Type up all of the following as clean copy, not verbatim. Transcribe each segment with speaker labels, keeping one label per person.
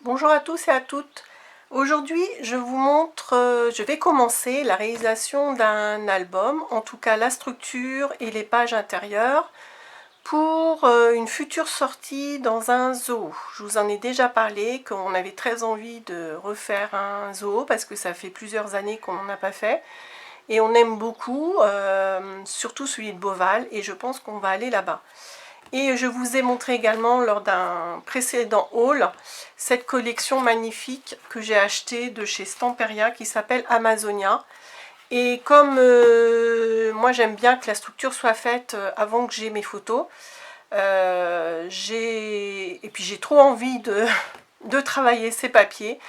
Speaker 1: Bonjour à tous et à toutes. Aujourd'hui, je vais commencer la réalisation d'un album, en tout cas la structure et les pages intérieures, pour une future sortie dans un zoo. Je vous en ai déjà parlé, qu'on avait très envie de refaire un zoo, parce que ça fait plusieurs années qu'on n'en a pas fait. Et on aime beaucoup, surtout celui de Beauval, et je pense qu'on va aller là-bas. Et je vous ai montré également lors d'un précédent haul cette collection magnifique que j'ai achetée de chez Stamperia qui s'appelle Amazonia. Et comme moi j'aime bien que la structure soit faite avant que j'ai mes photos, et puis j'ai trop envie de travailler ces papiers,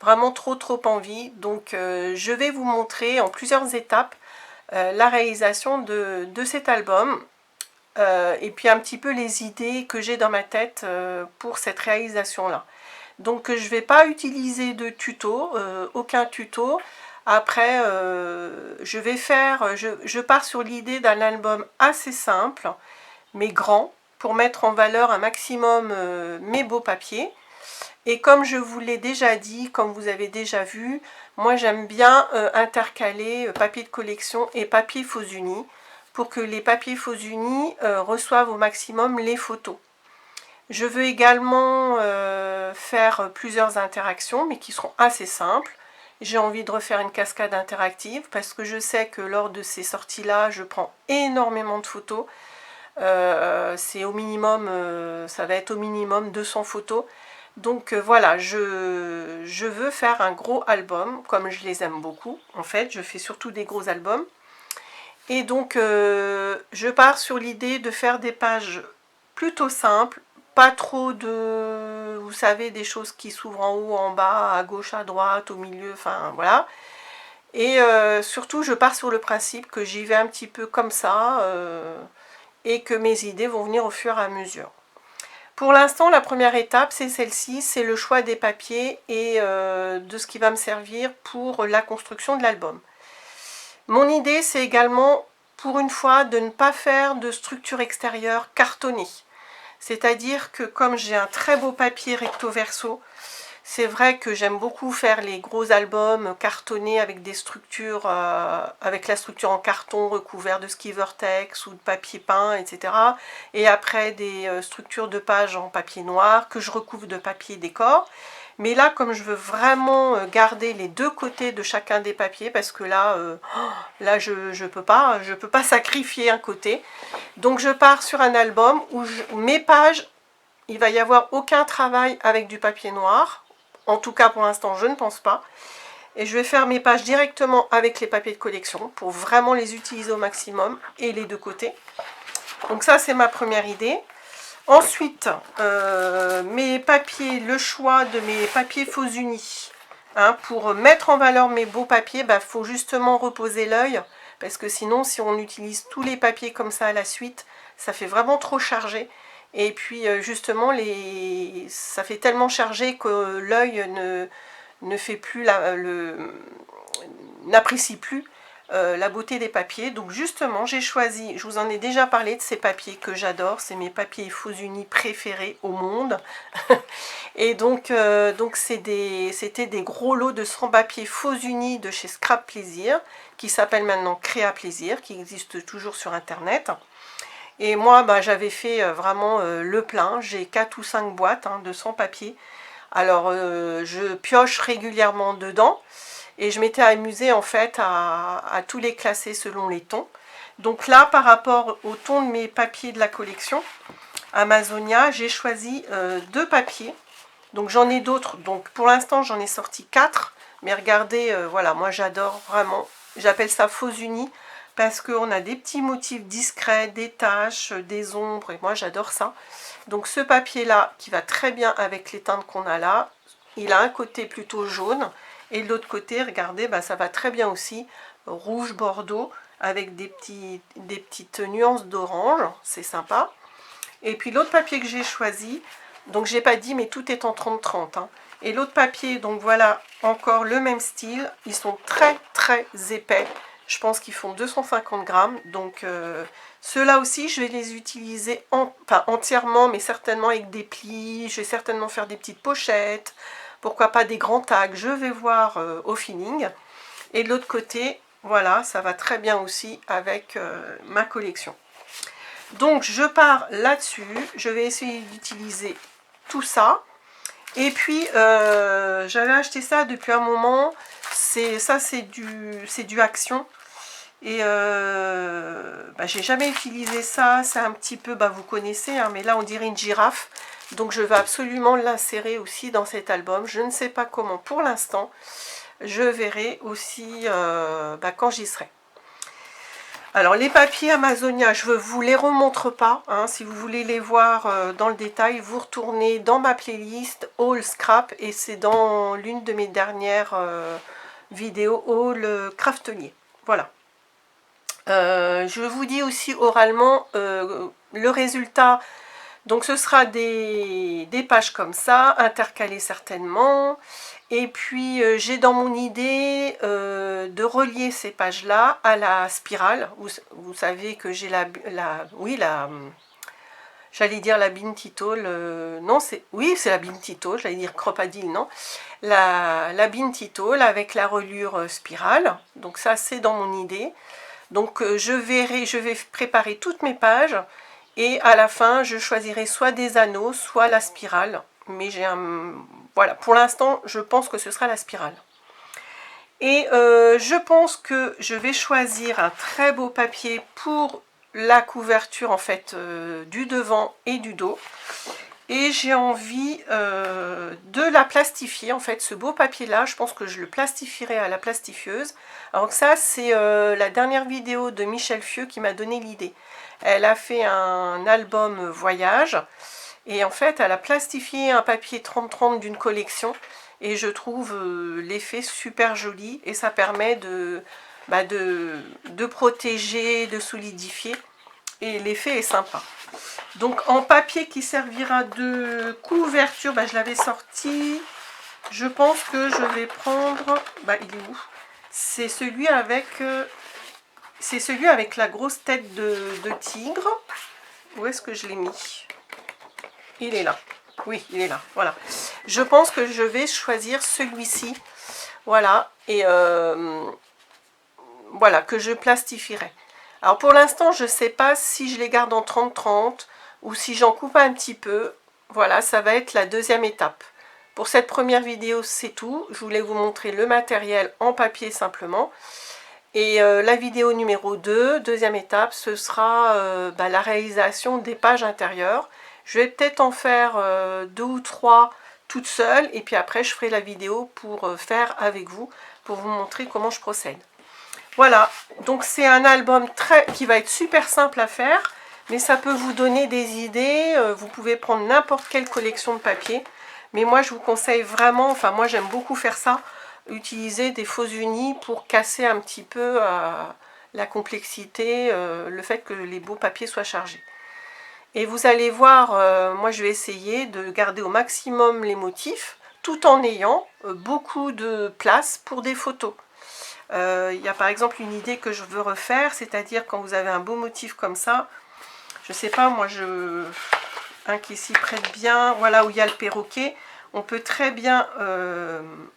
Speaker 1: vraiment trop envie. Donc je vais vous montrer en plusieurs étapes la réalisation de cet album. Et puis un petit peu les idées que j'ai dans ma tête pour cette réalisation-là. Donc je ne vais pas utiliser de tuto, aucun tuto. Après, je pars sur l'idée d'un album assez simple, mais grand, pour mettre en valeur un maximum mes beaux papiers. Et comme je vous l'ai déjà dit, comme vous avez déjà vu, moi j'aime bien intercaler papier de collection et papier faux unis, pour que les papiers faux unis reçoivent au maximum les photos. Je veux également faire plusieurs interactions, mais qui seront assez simples. J'ai envie de refaire une cascade interactive, parce que je sais que lors de ces sorties-là, je prends énormément de photos. C'est au minimum, ça va être au minimum 200 photos. Donc voilà, je veux faire un gros album, comme je les aime beaucoup. En fait, je fais surtout des gros albums. Et donc, je pars sur l'idée de faire des pages plutôt simples, pas trop de, vous savez, des choses qui s'ouvrent en haut, en bas, à gauche, à droite, au milieu, enfin voilà. Et surtout, je pars sur le principe que j'y vais un petit peu comme ça, et que mes idées vont venir au fur et à mesure. Pour l'instant, la première étape, c'est celle-ci, c'est le choix des papiers et de ce qui va me servir pour la construction de l'album. Mon idée, c'est également, pour une fois, de ne pas faire de structure extérieure cartonnée. C'est-à-dire que comme j'ai un très beau papier recto verso, c'est vrai que j'aime beaucoup faire les gros albums cartonnés avec des structures, avec la structure en carton recouvert de ski vertex ou de papier peint, etc. Et après des structures de pages en papier noir que je recouvre de papier décor. Mais là, comme je veux vraiment garder les deux côtés de chacun des papiers, parce que là, je peux pas sacrifier un côté. Donc je pars sur un album où mes pages, il va y avoir aucun travail avec du papier noir. En tout cas, pour l'instant, je ne pense pas. Et je vais faire mes pages directement avec les papiers de collection pour vraiment les utiliser au maximum et les deux côtés. Donc ça, c'est ma première idée. Ensuite, mes papiers, le choix de mes papiers faux unis. Hein, pour mettre en valeur mes beaux papiers, il faut justement reposer l'œil. Parce que sinon, si on utilise tous les papiers comme ça à la suite, ça fait vraiment trop chargé. Et puis justement, ça fait tellement chargé que l'œil n'apprécie plus la beauté des papiers. Donc justement, j'ai choisi, je vous en ai déjà parlé de ces papiers que j'adore, c'est mes papiers faux unis préférés au monde. Et donc c'était des gros lots de 100 papiers faux unis de chez Scrap Plaisir, qui s'appelle maintenant Créa Plaisir, qui existe toujours sur internet. Et moi, j'avais fait vraiment le plein. J'ai 4 ou 5 boîtes de 100 papiers. Alors, je pioche régulièrement dedans. Et je m'étais amusée, en fait, à tous les classer selon les tons. Donc là, par rapport au ton de mes papiers de la collection Amazonia, j'ai choisi 2 papiers. Donc j'en ai d'autres. Donc pour l'instant, j'en ai sorti 4. Mais regardez, voilà, moi j'adore vraiment. J'appelle ça faux unis, parce qu'on a des petits motifs discrets, des taches, des ombres, et moi j'adore ça. Donc ce papier-là, qui va très bien avec les teintes qu'on a là, il a un côté plutôt jaune, et de l'autre côté, regardez, ça va très bien aussi, rouge bordeaux, avec des petites nuances d'orange, c'est sympa. Et puis l'autre papier que j'ai choisi, donc j'ai pas dit, mais tout est en 30-30, hein. Et l'autre papier, donc voilà, encore le même style, ils sont très épais. Je pense qu'ils font 250 grammes. Donc ceux-là aussi, je vais les utiliser entièrement, mais certainement avec des plis. Je vais certainement faire des petites pochettes. pourquoi pas des grands tags, je vais voir au feeling. Et de l'autre côté, voilà, ça va très bien aussi avec ma collection. Donc je pars là-dessus, je vais essayer d'utiliser tout ça. Et puis j'avais acheté ça depuis un moment, c'est du Action. Et j'ai jamais utilisé ça, c'est un petit peu, vous connaissez, hein, mais là on dirait une girafe. Donc je vais absolument l'insérer aussi dans cet album. Je ne sais pas comment pour l'instant. Je verrai aussi quand j'y serai. Alors les papiers Amazonia, je ne vous les remontre pas. Hein, si vous voulez les voir dans le détail, vous retournez dans ma playlist Haul Scrap. Et c'est dans l'une de mes dernières vidéos Haul Craftelier. Voilà. Je vous dis aussi oralement le résultat. Donc ce sera des pages comme ça, intercalées certainement. Et puis j'ai dans mon idée de relier ces pages-là à la spirale. Vous savez que j'ai j'allais dire la Binti Tall, non c'est la Binti Tall, j'allais dire Cropadil, non. La Binti Tall avec la reliure spirale. Donc ça c'est dans mon idée. Donc je vais préparer toutes mes pages. Et à la fin, je choisirai soit des anneaux, soit la spirale. Mais voilà, pour l'instant, je pense que ce sera la spirale. Et je pense que je vais choisir un très beau papier pour la couverture, en fait, du devant et du dos. Et j'ai envie de la plastifier, en fait, ce beau papier-là. Je pense que je le plastifierai à la plastifieuse. Alors que ça, c'est la dernière vidéo de Michel Fieux qui m'a donné l'idée. Elle a fait un album voyage et en fait elle a plastifié un papier 30-30 d'une collection et je trouve l'effet super joli et ça permet de protéger, de solidifier et l'effet est sympa. Donc en papier qui servira de couverture, je l'avais sorti, je pense que je vais prendre, il est où? C'est celui avec... C'est celui avec la grosse tête de tigre. Où est-ce que je l'ai mis? Il est là. Oui, il est là. Voilà. Je pense que je vais choisir celui-ci. Voilà. Et voilà, que je plastifierai. Alors pour l'instant, je ne sais pas si je les garde en 30-30 ou si j'en coupe un petit peu. Voilà, ça va être la deuxième étape. Pour cette première vidéo, c'est tout. Je voulais vous montrer le matériel en papier simplement. Et la vidéo numéro 2, deuxième étape, ce sera la réalisation des pages intérieures. Je vais peut-être en faire 2 ou 3 toute seule. Et puis après, je ferai la vidéo pour faire avec vous, pour vous montrer comment je procède. Voilà, donc c'est un album qui va être super simple à faire. Mais ça peut vous donner des idées. Vous pouvez prendre n'importe quelle collection de papier. Mais moi, je vous conseille vraiment, enfin moi j'aime beaucoup faire ça. Utiliser des faux unis pour casser un petit peu la complexité, le fait que les beaux papiers soient chargés. Et vous allez voir, moi je vais essayer de garder au maximum les motifs, tout en ayant beaucoup de place pour des photos. Il y a par exemple une idée que je veux refaire, c'est-à-dire quand vous avez un beau motif comme ça, je sais pas, moi un qui s'y prête bien, voilà où il y a le perroquet. On peut très bien,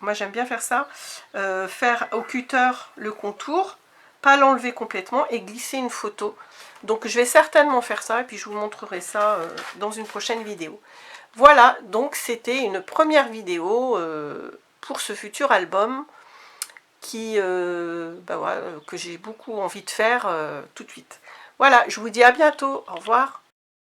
Speaker 1: moi j'aime bien faire ça, faire au cutter le contour, pas l'enlever complètement et glisser une photo. Donc je vais certainement faire ça et puis je vous montrerai ça dans une prochaine vidéo. Voilà, donc c'était une première vidéo pour ce futur album qui, voilà, que j'ai beaucoup envie de faire tout de suite. Voilà, je vous dis à bientôt, au revoir.